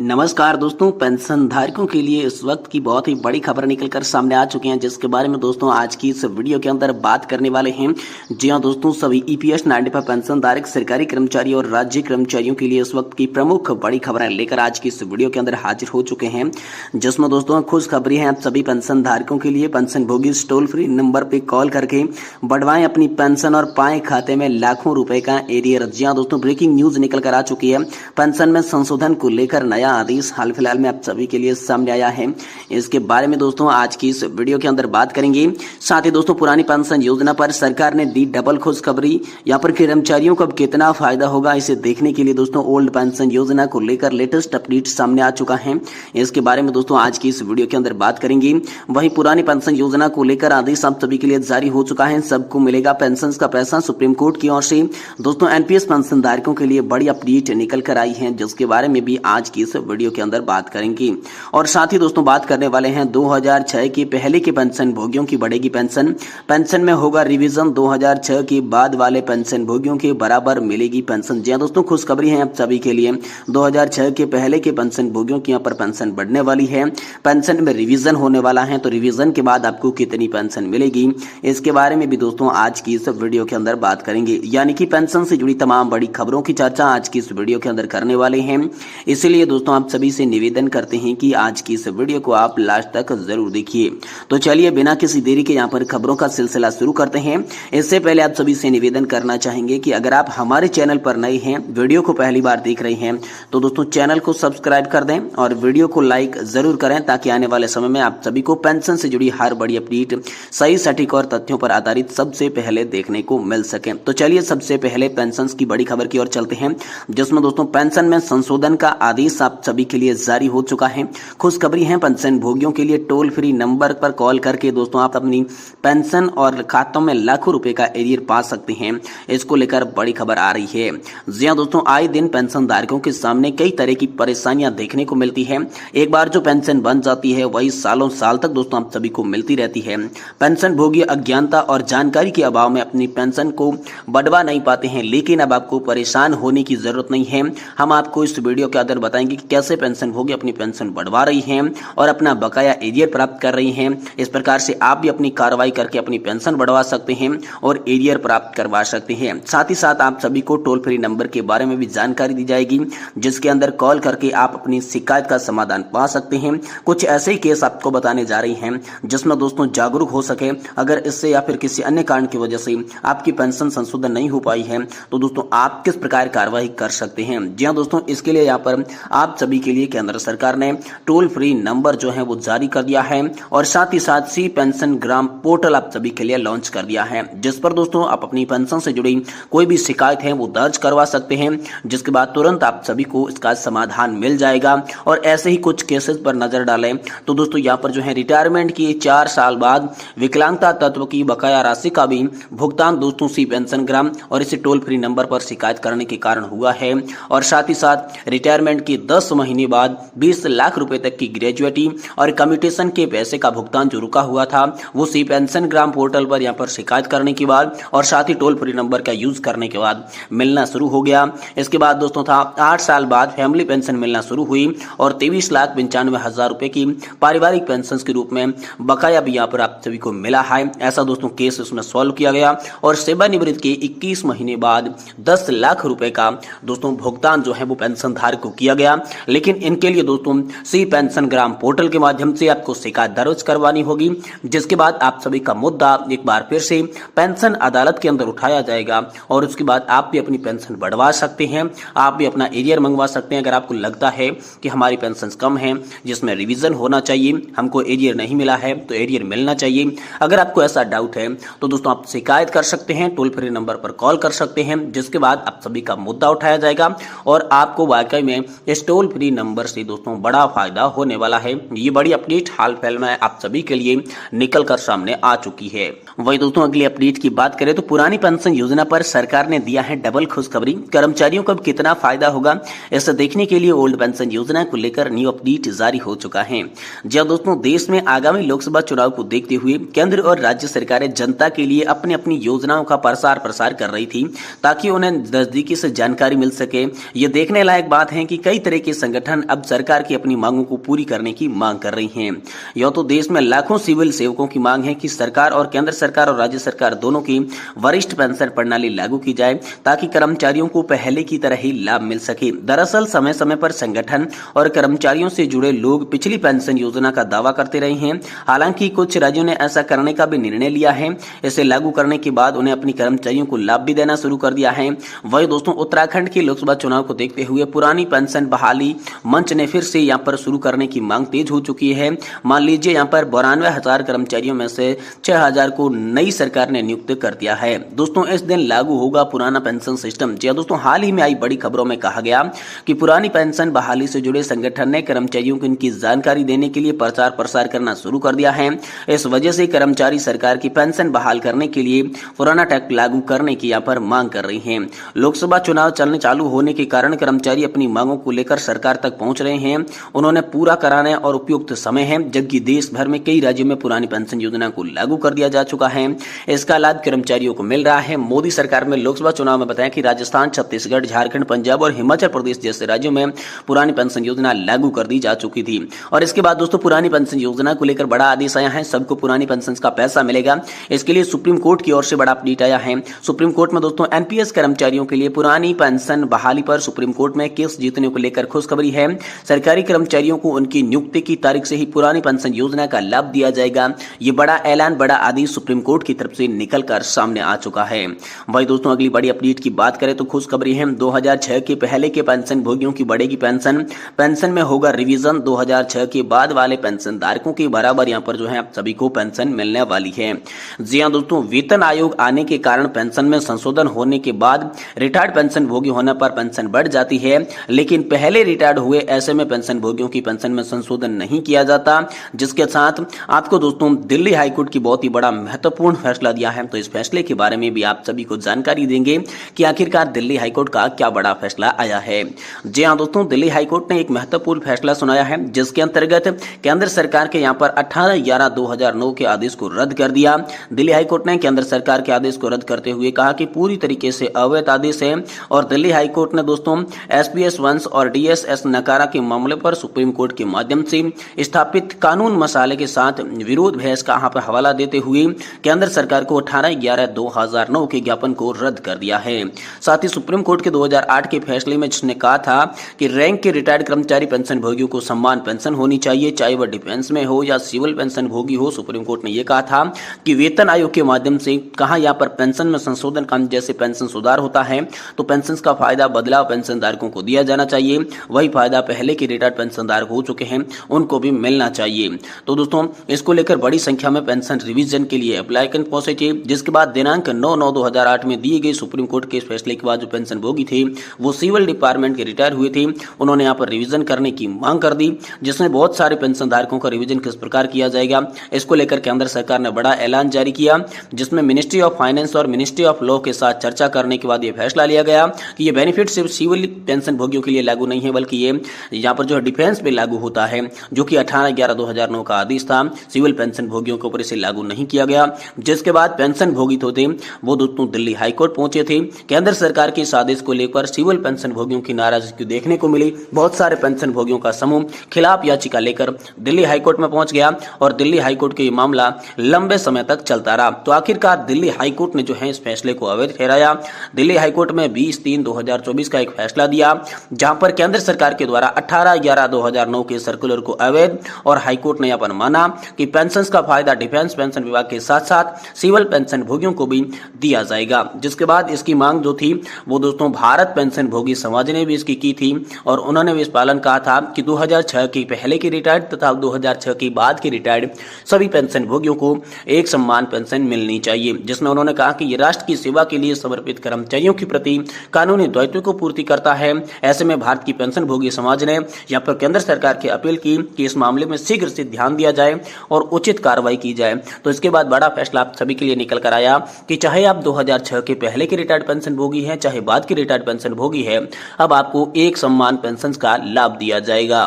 नमस्कार दोस्तों, पेंशन धारकों के लिए इस वक्त की बहुत ही बड़ी खबर निकलकर सामने आ चुकी हैं, जिसके बारे में दोस्तों आज की इस वीडियो के अंदर बात करने वाले हैं। जी हां दोस्तों, सभी ईपीएस 95 पेंशन धारक सरकारी कर्मचारी और राज्य कर्मचारियों के लिए इस वक्त की प्रमुख बड़ी खबरें लेकर आज की इस वीडियो के अंदर हाजिर हो चुके हैं, जिसमें दोस्तों खुशखबरी है आप सभी पेंशन धारकों के लिए। पेंशन भोगी टोल फ्री नंबर पे कॉल करके बढ़वाएं अपनी पेंशन और पाएं खाते में लाखों रुपए का एरियर। जी हां दोस्तों, ब्रेकिंग न्यूज निकल कर आ चुकी है। पेंशन में संशोधन को लेकर नया आदेश हाल फिलहाल में आप सभी के लिए सामने आया है। इसके बारे में दोस्तों आज की इस वीडियो के अंदर बात करेंगे। साथ ही दोस्तों पुरानी पेंशन योजना पर सरकार ने दी डबल खुशखबरी। यहाँ पर कर्मचारियों को अब कितना फायदा होगा, इसे देखने के लिए दोस्तों ओल्ड पेंशन योजना को लेकर लेटेस्ट अपडेट सामने आ चुका है। इसके बारे में दोस्तों आज की इस वीडियो के अंदर बात करेंगे। वहीं पुरानी पेंशन योजना को लेकर आदेश आप सभी के लिए जारी हो चुका है। सबको मिलेगा पेंशन का पैसा। सुप्रीम कोर्ट की ओर से दोस्तों एनपीएस पेंशन धारकों के लिए बड़ी अपडेट निकल कर आई है, जिसके बारे में भी आज की इस वीडियो के अंदर बात करेंगे। और साथ ही दोस्तों बात करने वाले हैं 2006 के पहले के पेंशन भोगियों की बढ़ेगी पेंशन। पेंशन में होगा रिवीजन। 2006 के बाद वाले पेंशन भोगियों के बराबर मिलेगी पेंशन। जी हां दोस्तों, खुशखबरी है आप सभी के लिए। 2006 के पहले के पेंशन भोगियों की यहाँ पर पेंशन बढ़ने वाली है। पेंशन में रिवीजन होने वाला है, तो रिवीजन के बाद आपको कितनी पेंशन मिलेगी, इसके बारे में भी दोस्तों आज की इस वीडियो के अंदर बात करेंगे। यानी कि पेंशन से जुड़ी तमाम बड़ी खबरों की चर्चा आज की इस वीडियो के अंदर करने वाले हैं। इसलिए दोस्तों आप सभी से निवेदन करते हैं कि आज की इस वीडियो को आप लास्ट तक जरूर देखिए। तो चलिए बिना किसी देरी के यहाँ पर खबरों का सिलसिला शुरू करते हैं। इससे पहले आप सभी से निवेदन करना चाहेंगे कि अगर आप हमारे चैनल पर नए हैं, वीडियो को पहली बार देख रहे हैं, तो दोस्तों चैनल को सब्सक्राइब कर दें और वीडियो को लाइक जरूर करें, ताकि आने वाले समय में आप सभी को पेंशन से जुड़ी हर बड़ी अपडेट सही सटीक और तथ्यों पर आधारित सबसे पहले देखने को मिल सके। तो चलिए सबसे पहले पेंशन की बड़ी खबर की ओर चलते हैं, जिसमें दोस्तों पेंशन में संशोधन का आदेश आप सभी के लिए जारी हो चुका है। खुशखबरी है पेंशन भोगियों के लिए। टोल फ्री नंबर पर कॉल करके दोस्तों आप अपनी पेंशन और खातों में लाखों रुपए का एरियर पा सकते हैं। इसको लेकर बड़ी खबर आ रही है। जी हां दोस्तों, आए दिन पेंशन धारकों के सामने कई तरह की परेशानियां देखने को मिलती है। एक बार जो पेंशन बन जाती है वही सालों साल तक दोस्तों आप सभी को मिलती रहती है। पेंशन भोगी अज्ञानता और जानकारी के अभाव में अपनी पेंशन को बढ़वा नहीं पाते हैं, लेकिन अब आपको परेशान होने की जरूरत नहीं है। हम आपको इस वीडियो के अंदर बताएंगे कि कैसे पेंशन भोगी अपनी पेंशन बढ़वा रही हैं और अपना बकाया एरियर प्राप्त कर रही हैं। इस प्रकार से आप भी अपनी कार्रवाई करके अपनी पेंशन बढ़वा सकते हैं और एरियर प्राप्त करवा सकते हैं। साथ ही साथ आप सभी को टोल फ्री नंबर के बारे में भी जानकारी दी जाएगी, जिसके अंदर कॉल करके आप अपनी शिकायत का समाधान पा सकते हैं। कुछ ऐसे ही केस आपको बताने जा रही हैं जिसमें दोस्तों जागरूक हो सके। अगर इससे या फिर किसी अन्य कारण की वजह से आपकी पेंशन संशोधन नहीं हो पाई है, तो दोस्तों आप किस प्रकार कार्रवाई कर सकते हैं। जी हां दोस्तों, इसके लिए यहाँ पर आप सभी के लिए केंद्र सरकार ने टोल फ्री नंबर जो है वो जारी कर दिया है, और साथ ही साथ सी पेंशन ग्राम पोर्टल आप सभी के लिए लॉन्च कर दिया है, जिस पर दोस्तों आप अपनी पेंशन से जुड़ी कोई भी शिकायत है वो दर्ज करवा सकते हैं, जिसके बाद तुरंत आप सभी को इसका समाधान मिल जाएगा। और ऐसे ही कुछ केसेस पर नजर डालें तो दोस्तों यहाँ पर जो है रिटायरमेंट की 4 साल बाद विकलांगता तत्व की बकाया राशि का भी भुगतान दोस्तों सी पेंशन ग्राम और इसे टोल फ्री नंबर पर शिकायत करने के कारण हुआ है। और साथ ही साथ रिटायरमेंट के 10 महीने बाद 20 लाख रुपए तक की ग्रेजुएटी और कम्यूटेशन के पैसे का भुगतान जो रुका हुआ था वो सी पेंशन ग्राम पोर्टल पर यहाँ पर शिकायत करने के बाद और साथ ही टोल फ्री नंबर का यूज करने के बाद मिलना शुरू हो गया। इसके बाद दोस्तों था 8 साल बाद फैमिली पेंशन मिलना शुरू हुई और 23,95,000 रुपए की पारिवारिक पेंशन के रूप में बकाया भी यहाँ पर आप सभी को मिला है। ऐसा दोस्तों केस उसमें सॉल्व किया गया और सेवानिवृत्ति के 21 महीने बाद 10 लाख रुपए का दोस्तों भुगतान जो है वो पेंशन धारक को किया गया। लेकिन इनके लिए दोस्तों सी पेंशन ग्राम पोर्टल के माध्यम से आपको शिकायत दर्ज करवानी होगी, जिसके बाद आप सभी का मुद्दा एक बार फिर से पेंशन अदालत के अंदर उठाया जाएगा और उसके बाद आप भी अपनी पेंशन बढ़वा सकते हैं। आप भी अपना एरियर मंगवा सकते हैं। अगर आपको लगता है कि हमारी पेंशन कम है, जिसमें रिवीजन होना चाहिए, हमको एरियर नहीं मिला है तो एरियर मिलना चाहिए, अगर आपको ऐसा डाउट है तो दोस्तों आप शिकायत कर सकते हैं, टोल फ्री नंबर पर कॉल कर सकते हैं, जिसके बाद आप सभी का मुद्दा उठाया जाएगा और आपको वाकई में इस टोल फ्री नंबर से दोस्तों बड़ा फायदा होने वाला है। ये बड़ी अपडेट हाल फिलहाल में आप सभी के लिए निकल कर सामने आ चुकी है। वही दोस्तों अगली अपडेट की बात करें तो पुरानी पेंशन योजना पर सरकार ने दिया है डबल खुशखबरी। कर्मचारियों को अब कितना फायदा होगा, इसे देखने के लिए ओल्ड पेंशन योजना को लेकर न्यू अपडेट जारी हो चुका है। जी हां दोस्तों, देश में आगामी लोकसभा चुनाव को देखते हुए केंद्र और राज्य सरकारें जनता के लिए अपनी अपनी योजनाओं का प्रसार कर रही थी, ताकि उन्हें नजदीकी से जानकारी मिल सके। ये देखने लायक बात है कि कई तरह की के संगठन अब सरकार की अपनी मांगों को पूरी करने की मांग कर रही हैं। यह तो देश में लाखों सिविल सेवकों की मांग है कि सरकार और केंद्र सरकार और राज्य सरकार दोनों की वरिष्ठ पेंशन प्रणाली लागू की जाए ताकि कर्मचारियों को पहले की तरह ही लाभ मिल सके। दरअसल समय समय पर संगठन और कर्मचारियों से जुड़े लोग पिछली पेंशन योजना का दावा करते रहे हैं। हालांकि कुछ राज्यों ने ऐसा करने का भी निर्णय लिया है। इसे लागू करने के बाद उन्हें अपनी कर्मचारियों को लाभ भी देना शुरू कर दिया है। वही दोस्तों उत्तराखंड के लोकसभा चुनाव को देखते हुए पुरानी पेंशन बहाली मंच ने फिर से यहां पर शुरू करने की मांग तेज हो चुकी है। मान लीजिए यहां पर 92,000 कर्मचारियों में से 6,000 को नई सरकार ने नियुक्त कर दिया है। दोस्तों इस दिन लागू होगा पुराना पेंशन सिस्टम। जी दोस्तों, हाल ही में आई बड़ी खबरों में कहा गया कि पुरानी पेंशन बहाली से जुड़े संगठन ने कर्मचारियों को इनकी जानकारी देने के लिए प्रचार प्रसार करना शुरू कर दिया है। इस वजह से कर्मचारी सरकार की पेंशन बहाल करने के लिए पुराना टैक्स लागू करने की यहां पर मांग कर रही हैं। लोकसभा चुनाव चलने चालू होने के कारण कर्मचारी अपनी मांगों को लेकर सरकार तक पहुंच रहे हैं। उन्होंने पूरा कराने और उपयुक्त समय है, जबकि देश भर में कई राज्यों में पुरानी पेंशन योजना को लागू कर दिया जा चुका है। इसका लाभ कर्मचारियों को मिल रहा है। मोदी सरकार में लोकसभा चुनाव में बताया कि राजस्थान, छत्तीसगढ़, झारखंड, पंजाब और हिमाचल प्रदेश जैसे राज्यों में पुरानी पेंशन योजना लागू कर दी जा चुकी थी। और इसके बाद दोस्तों पुरानी पेंशन योजना को लेकर बड़ा आदेश आया है। सबको पुरानी पेंशन का पैसा मिलेगा। इसके लिए सुप्रीम कोर्ट की ओर से बड़ा अपडेट आया है। सुप्रीम कोर्ट में दोस्तों एनपीएस कर्मचारियों के लिए पुरानी पेंशन बहाली पर सुप्रीम कोर्ट में केस जीतने को लेकर खुशखबरी है। सरकारी कर्मचारियों को उनकी नियुक्ति की तारीख से ही पुरानी पेंशन योजना का लाभ दिया जाएगा। ये बड़ा ऐलान, बड़ा आदेश सुप्रीम कोर्ट की तरफ से निकलकर सामने आ चुका है। भाई दोस्तों अगली बड़ी अपडेट की बात करें तो खुशखबरी है। 2006 के पहले के पेंशन भोगियों की बढ़ेगी पेंशन में होगा रिवीजन। 2006 के बाद वाले पेंशन धारकों के बराबर यहाँ पर जो है आप सभी को पेंशन मिलने वाली है। जी हाँ दोस्तों, वेतन आयोग आने के कारण पेंशन में संशोधन होने के बाद रिटायर्ड पेंशन भोगी होने पर पेंशन बढ़ जाती है, लेकिन पहले रिटायर्ड हुए ऐसे में पेंशन भोगियों की पेंशन में संशोधन नहीं किया जाता। जिसके साथ आपको दोस्तों दिल्ली हाईकोर्ट की बहुत ही बड़ा महत्वपूर्ण फैसला दिया है। तो इस फैसले के बारे में भी आप सभी को जानकारी देंगे कि आखिरकार दिल्ली हाईकोर्ट का क्या बड़ा फैसला आया है। जी हाँ दोस्तों, दिल्ली हाईकोर्ट ने एक महत्वपूर्ण फैसला सुनाया है, जिसके अंतर्गत केंद्र सरकार के यहाँ पर 18/11/2009 के आदेश को रद्द कर दिया। दिल्ली हाईकोर्ट ने केंद्र सरकार के आदेश को रद्द करते हुए कहा कि पूरी तरीके से अवैध आदेश है। और दिल्ली हाईकोर्ट ने दोस्तों एसपीएस वंश और डीएसएस नकारा के मामले पर सुप्रीम कोर्ट के माध्यम से स्थापित कानून मसाले के साथ विरोध बहस का यहाँ पर हवाला देते हुए केंद्र सरकार को 18/11/2009 के ज्ञापन को रद्द कर दिया है। साथ ही सुप्रीम कोर्ट के 2008 के फैसले में जिसने कहा था कि रैंक के रिटायर्ड कर्मचारी पेंशन भोगियों को सम्मान पेंशन होनी चाहिए, चाहे वह डिफेंस में हो या सिविल पेंशन भोगी हो। सुप्रीम कोर्ट ने यह कहा था कि वेतन आयोग के माध्यम से कहा यहाँ पर पेंशन में संशोधन काम जैसे पेंशन सुधार होता है तो पेंशन का फायदा बदलाव पेंशन धारकों को दिया जाना चाहिए। वही फायदा पहले के रिटायर्ड पेंशन धारक हो चुके हैं उनको भी मिलना चाहिए। तो दोस्तों इसको लेकर बड़ी संख्या में पेंशन रिवीजन के लिए एप्लीकेंट पहुंचे थे, जिसके बाद दिनांक 9/9/2008 में दिए गए सुप्रीम कोर्ट के फैसले के बाद जो पेंशन भोगी थे वो सिविल डिपार्टमेंट के रिटायर हुए थे, उन्होंने यहाँ पर रिवीजन करने की मांग कर दी, जिसमें बहुत सारे पेंशन धारकों का रिवीजन किस प्रकार किया जाएगा इसको लेकर केंद्र सरकार ने बड़ा ऐलान जारी किया, जिसमें मिनिस्ट्री ऑफ फाइनेंस और मिनिस्ट्री ऑफ लॉ के साथ चर्चा करने के बाद यह फैसला लिया गया कि यह बेनिफिट सिर्फ सिविल पेंशन भोगियों के लिए लागू नहीं है, बल्कि ये यहाँ पर जो है डिफेंस पे लागू होता है, जो कि 18/11/2009 का आदेश था। सिविल पेंशन भोगियों के ऊपर इसे लागू नहीं किया गया, जिसके बाद पेंशन भोगी तो थे वो दोस्तों दिल्ली हाईकोर्ट पहुंचे थे। केंद्र सरकार के इस आदेश को लेकर सिविल पेंशन भोगियों की नाराजगी देखने को मिली। बहुत सारे पेंशन भोगियों का समूह खिलाफ याचिका लेकर दिल्ली हाईकोर्ट में पहुंच गया और दिल्ली हाईकोर्ट के मामला लंबे समय तक चलता रहा। तो आखिरकार दिल्ली हाईकोर्ट ने जो है इस फैसले को अवैध ठहराया। दिल्ली हाईकोर्ट में 20/3/2024 का एक फैसला दिया, जहां पर केंद्र सरकार के द्वारा 18/11/2009 के सर्कुलर को अवैध और हाईकोर्ट ने यहां पर माना कि पेंशन का फायदा डिफेंस पेंशन विभाग के साथ साथ सिविल पेंशन भोगियों को भी दिया जाएगा। जिसके बाद इसकी मांग जो थी वो दोस्तों भारत पेंशन भोगी समाज ने भी इसकी की थी और उन्होंने भी इस पालन कहा था कि 2006 के पहले के रिटायर्ड तथा 2006 के बाद के रिटायर्ड सभी पेंशन भोगियों को एक समान पेंशन मिलनी चाहिए, जिसमें उन्होंने कहा कि ये राष्ट्र की सेवा के लिए समर्पित कर्मचारियों के प्रति कानूनी दायित्व को पूर्ति करता है। ऐसे में भारत की पेंशन भोगी समाज ने यहाँ पर केंद्र सरकार की अपील की कि इस मामले में शीघ्र से ध्यान दिया जाए और उचित कार्रवाई की जाए। तो इसके बाद बड़ा फैसला आप सभी के लिए निकल कर आया कि चाहे आप 2006 के पहले के रिटायर्ड पेंशन भोगी हैं, चाहे बाद के रिटायर्ड पेंशन भोगी है, अब आपको एक समान पेंशन का लाभ दिया जाएगा।